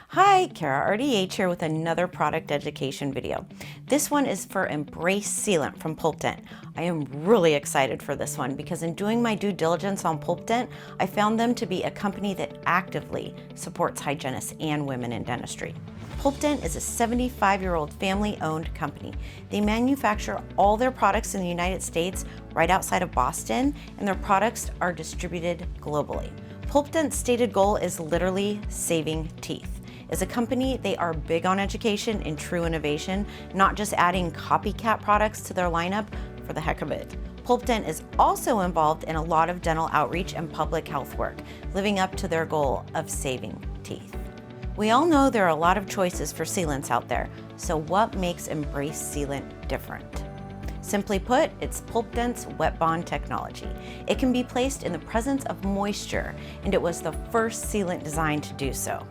Hi, Kara RDH here with another product education video. This one is for Embrace Sealant from Pulpdent. I am really excited for this one because in doing my due diligence on Pulpdent, I found them to be a company that actively supports hygienists and women in dentistry. Pulpdent is a 75-year-old family-owned company. They manufacture all their products in the United States right outside of Boston, and their products are distributed globally. Pulpdent's stated goal is literally saving teeth. As a company, they are big on education and true innovation, not just adding copycat products to their lineup for the heck of it. Pulpdent is also involved in a lot of dental outreach and public health work, living up to their goal of saving teeth. We all know there are a lot of choices for sealants out there, so what makes Embrace Sealant different? Simply put, it's Pulpdent's WetBond technology. It can be placed in the presence of moisture, and it was the first sealant designed to do so.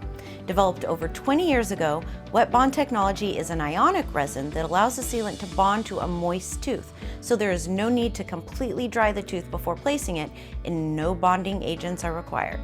Developed over 20 years ago, WetBond technology is an ionic resin that allows the sealant to bond to a moist tooth, so there is no need to completely dry the tooth before placing it, and no bonding agents are required.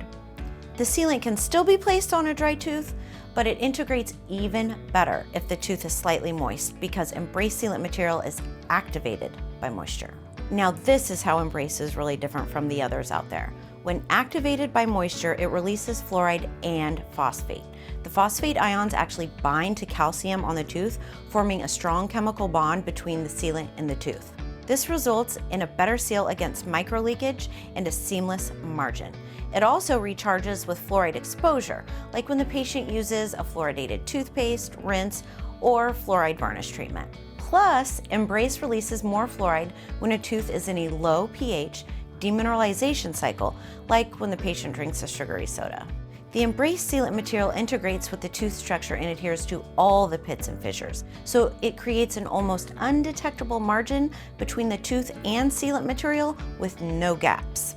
The sealant can still be placed on a dry tooth, but it integrates even better if the tooth is slightly moist because Embrace Sealant material is activated by moisture. Now this is how Embrace is really different from the others out there. When activated by moisture, it releases fluoride and phosphate. The phosphate ions actually bind to calcium on the tooth, forming a strong chemical bond between the sealant and the tooth. This results in a better seal against microleakage and a seamless margin. It also recharges with fluoride exposure, like when the patient uses a fluoridated toothpaste, rinse, or fluoride varnish treatment. Plus, Embrace releases more fluoride when a tooth is in a low pH demineralization cycle, like when the patient drinks a sugary soda. The Embrace Sealant material integrates with the tooth structure and adheres to all the pits and fissures, so it creates an almost undetectable margin between the tooth and sealant material with no gaps.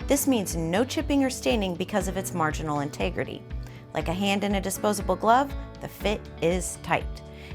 This means no chipping or staining because of its marginal integrity. Like a hand in a disposable glove, the fit is tight.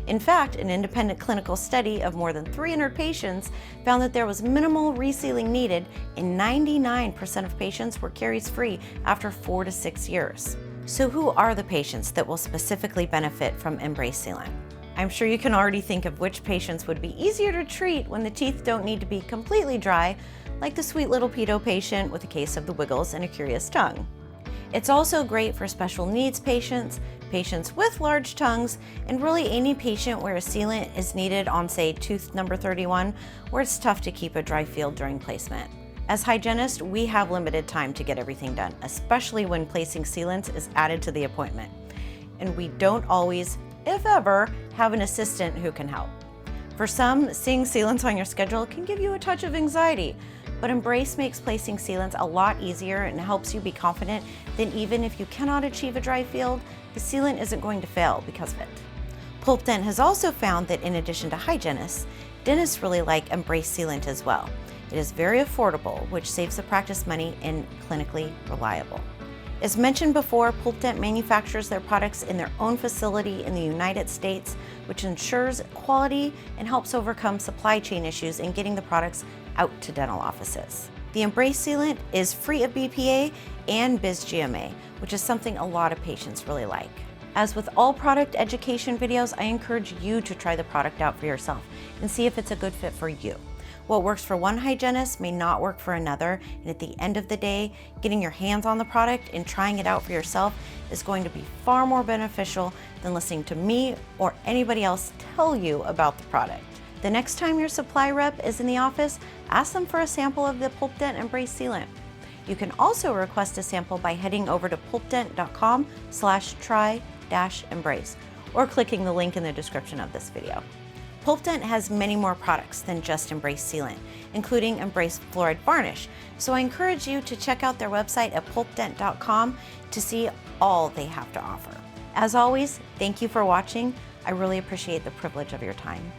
In fact, an independent clinical study of more than 300 patients found that there was minimal resealing needed and 99% of patients were caries-free after 4 to 6 years. So who are the patients that will specifically benefit from Embrace Sealant? I'm sure you can already think of which patients would be easier to treat when the teeth don't need to be completely dry, like the sweet little pedo patient with a case of the wiggles and a curious tongue. It's also great for special needs patients, patients with large tongues, and really any patient where a sealant is needed on, say, tooth number 31, where it's tough to keep a dry field during placement. As hygienists, we have limited time to get everything done, especially when placing sealants is added to the appointment. And we don't always, if ever, have an assistant who can help. For some, seeing sealants on your schedule can give you a touch of anxiety, but Embrace makes placing sealants a lot easier and helps you be confident that even if you cannot achieve a dry field, the sealant isn't going to fail because of it. Pulpdent has also found that in addition to hygienists, dentists really like Embrace Sealant as well. It is very affordable, which saves the practice money and clinically reliable. As mentioned before, Pulpdent manufactures their products in their own facility in the United States, which ensures quality and helps overcome supply chain issues in getting the products out to dental offices. The Embrace Sealant is free of BPA and BizGMA, which is something a lot of patients really like. As with all product education videos, I encourage you to try the product out for yourself and see if it's a good fit for you. What works for one hygienist may not work for another, and at the end of the day, getting your hands on the product and trying it out for yourself is going to be far more beneficial than listening to me or anybody else tell you about the product. The next time your supply rep is in the office, ask them for a sample of the Pulpdent Embrace Sealant. You can also request a sample by heading over to pulpdent.com/try-embrace or clicking the link in the description of this video. Pulpdent has many more products than just Embrace Sealant, including Embrace Fluoride Varnish, so I encourage you to check out their website at pulpdent.com to see all they have to offer. As always, thank you for watching. I really appreciate the privilege of your time.